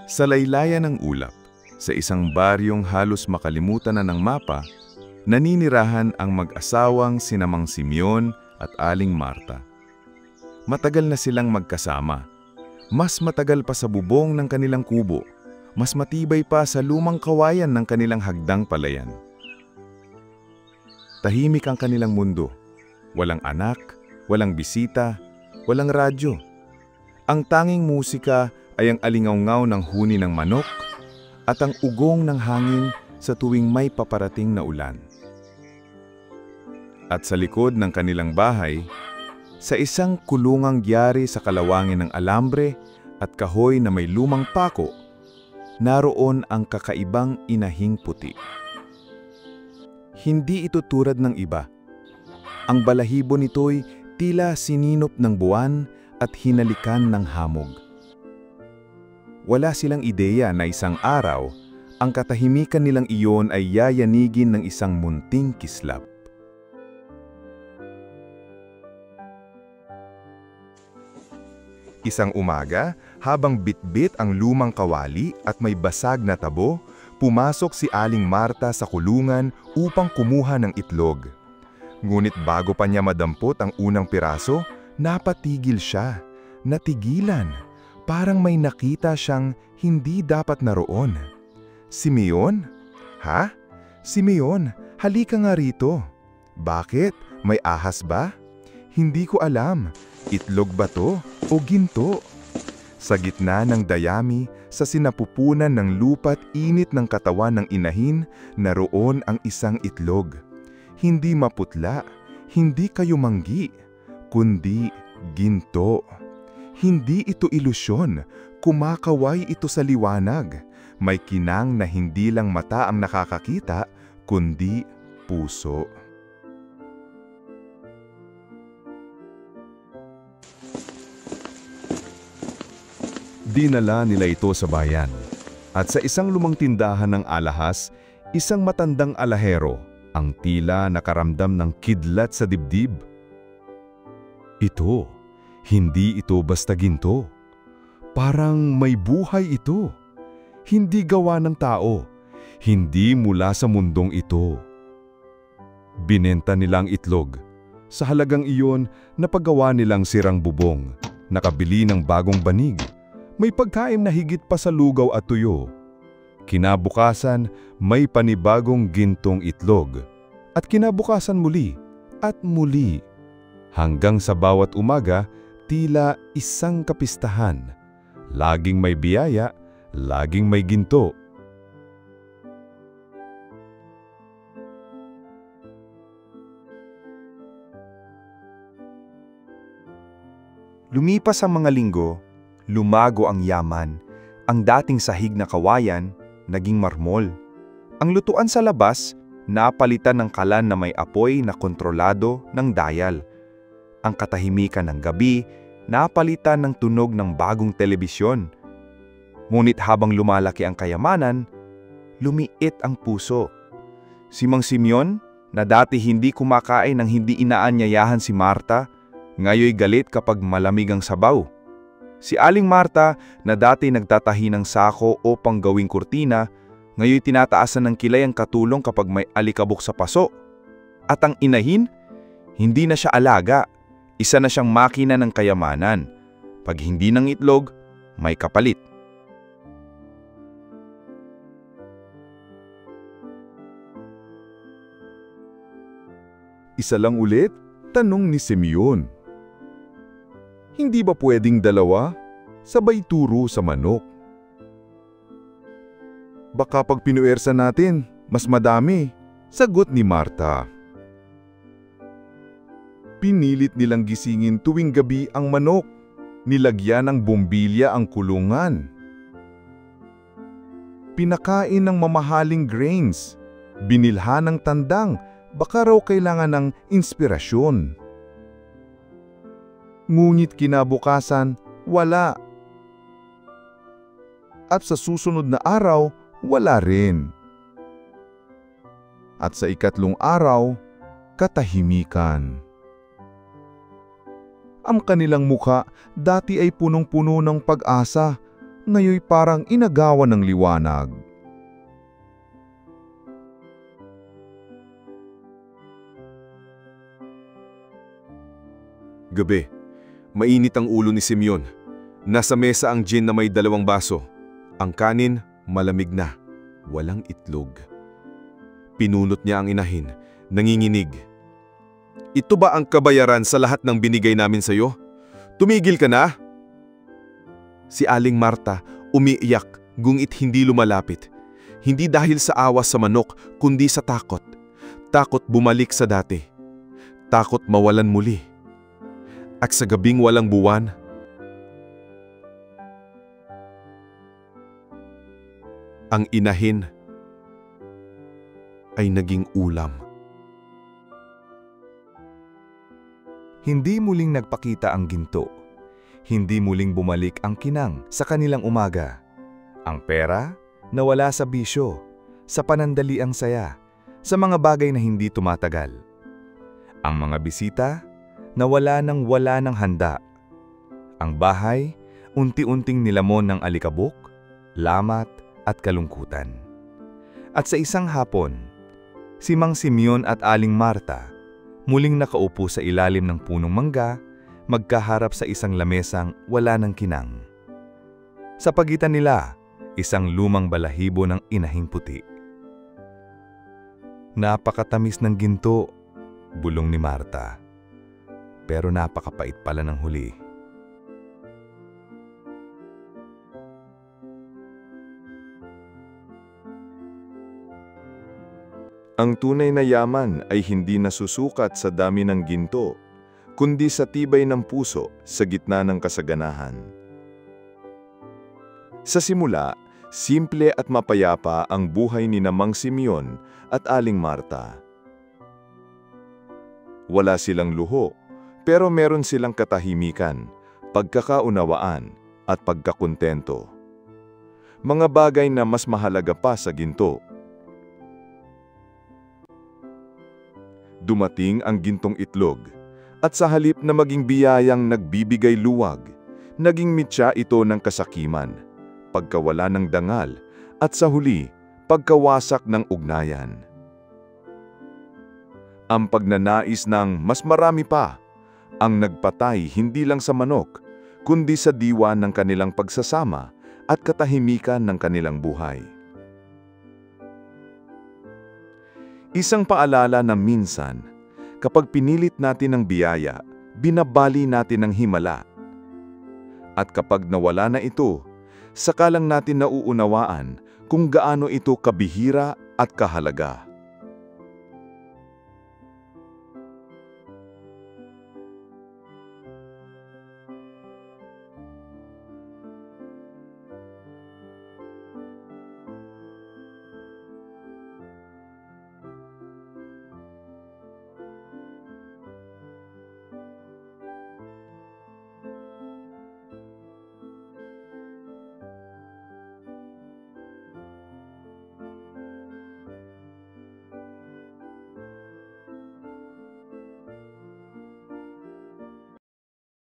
Sa laylayan ng ulap, sa isang baryong halos makalimutan na ng mapa, naninirahan ang mag-asawang sina Mang Simeon at Aling Marta. Matagal na silang magkasama. Mas matagal pa sa bubong ng kanilang kubo. Mas matibay pa sa lumang kawayan ng kanilang hagdang palayan. Tahimik ang kanilang mundo. Walang anak, walang bisita, walang radyo. Ang tanging musika ay ang alingawngaw ng huni ng manok at ang ugong ng hangin sa tuwing may paparating na ulan. At sa likod ng kanilang bahay, sa isang kulungang gyari sa kalawangin ng alambre at kahoy na may lumang pako, naroon ang kakaibang inahing puti. Hindi ito tulad ng iba. Ang balahibo nito'y tila sininop ng buwan at hinalikan ng hamog. Wala silang ideya na isang araw, ang katahimikan nilang iyon ay yayanigin ng isang munting kislap. Isang umaga, habang bitbit ang lumang kawali at may basag na tabo, pumasok si Aling Marta sa kulungan upang kumuha ng itlog. Ngunit bago pa niya madampot ang unang piraso, napatigil siya, natigilan. Parang may nakita siyang hindi dapat naroon. Simeon? Ha? Simeon, halika nga rito. Bakit? May ahas ba? Hindi ko alam. Itlog ba to o ginto? Sa gitna ng dayami, sa sinapupunan ng lupa't init ng katawan ng inahin, naroon ang isang itlog. Hindi maputla, hindi kayumanggi, kundi ginto. Hindi ito ilusyon, kumakaway ito sa liwanag. May kinang na hindi lang mata ang nakakakita, kundi puso. Dinala nila ito sa bayan. At sa isang lumang tindahan ng alahas, isang matandang alahero, ang tila nakaramdam ng kidlat sa dibdib. Ito. Hindi ito basta ginto. Parang may buhay ito. Hindi gawa ng tao. Hindi mula sa mundong ito. Binenta nilang itlog. Sa halagang iyon, napagawa nilang sirang bubong. Nakabili ng bagong banig. May pagkain na higit pa sa lugaw at tuyo. Kinabukasan, may panibagong gintong itlog. At kinabukasan muli at muli. Hanggang sa bawat umaga, tila isang kapistahan. Laging may biyaya, laging may ginto. Lumipas ang mga linggo, lumago ang yaman. Ang dating sahig na kawayan, naging marmol. Ang lutuan sa labas, napalitan ng kalan na may apoy na kontrolado ng dayal. Ang katahimikan ng gabi, napalitan ng tunog ng bagong telebisyon. Ngunit habang lumalaki ang kayamanan, lumiit ang puso. Si Mang Simeon, na dati hindi kumakain ng hindi inaanyayahan si Marta, ngayoy galit kapag malamig ang sabaw. Si Aling Marta, na dati nagtatahi ng sako o panggawing kurtina, ngayoy tinataasan ng kilay ang katulong kapag may alikabok sa paso. At ang inahin, hindi na siya alaga. Isa na siyang makina ng kayamanan. Pag hindi ng itlog, may kapalit. Isa lang ulit, tanong ni Simeon. Hindi ba pwedeng dalawa? Sabay turo sa manok. Baka pag pinuwersa natin, mas madami, sagot ni Marta. Pinilit nilang gisingin tuwing gabi ang manok. Nilagyan ng bombilya ang kulungan. Pinakain ng mamahaling grains. Binilhan ng tandang, baka raw kailangan ng inspirasyon. Ngunit kinabukasan, wala. At sa susunod na araw, wala rin. At sa ikatlong araw, katahimikan. Ang kanilang mukha dati ay punong-puno ng pag-asa, ngayoy parang inagawan ng liwanag. Gabi, mainit ang ulo ni Simeon. Nasa mesa ang gin na may 2 baso. Ang kanin, malamig na, walang itlog. Pinunot niya ang inahin, nanginginig. Ito ba ang kabayaran sa lahat ng binigay namin sa iyo? Tumigil ka na! Si Aling Marta umiiyak, gungit hindi lumalapit. Hindi dahil sa awas sa manok, kundi sa takot. Takot bumalik sa dati. Takot mawalan muli. At sa gabing walang buwan, ang inahin ay naging ulam. Hindi muling nagpakita ang ginto. Hindi muling bumalik ang kinang sa kanilang umaga. Ang pera, nawala sa bisyo, sa panandaliang saya, sa mga bagay na hindi tumatagal. Ang mga bisita, nawala ng handa. Ang bahay, unti-unting nilamon ng alikabok, lamat at kalungkutan. At sa isang hapon, si Mang Simeon at Aling Marta muling nakaupo sa ilalim ng punong mangga, magkaharap sa isang lamesang wala ng kinang. Sa pagitan nila, isang lumang balahibo ng inahing puti. Napakatamis ng ginto, bulong ni Marta. Pero napakapait pala ng huli. Ang tunay na yaman ay hindi nasusukat sa dami ng ginto, kundi sa tibay ng puso sa gitna ng kasaganahan. Sa simula, simple at mapayapa ang buhay ni Mang Simeon at Aling Marta. Wala silang luho, pero meron silang katahimikan, pagkakaunawaan at pagkakontento. Mga bagay na mas mahalaga pa sa ginto. Dumating ang gintong itlog, at sa halip na maging biyayang nagbibigay luwag, naging mitya ito ng kasakiman, pagkawala ng dangal, at sa huli, pagkawasak ng ugnayan. Ang pagnanais ng mas marami pa, ang nagpatay hindi lang sa manok, kundi sa diwa ng kanilang pagsasama at katahimikan ng kanilang buhay. Isang paalala na minsan, kapag pinilit natin ang biyaya, binabali natin ang himala. At kapag nawala na ito, saka lang natin nauunawaan kung gaano ito kabihira at kahalaga.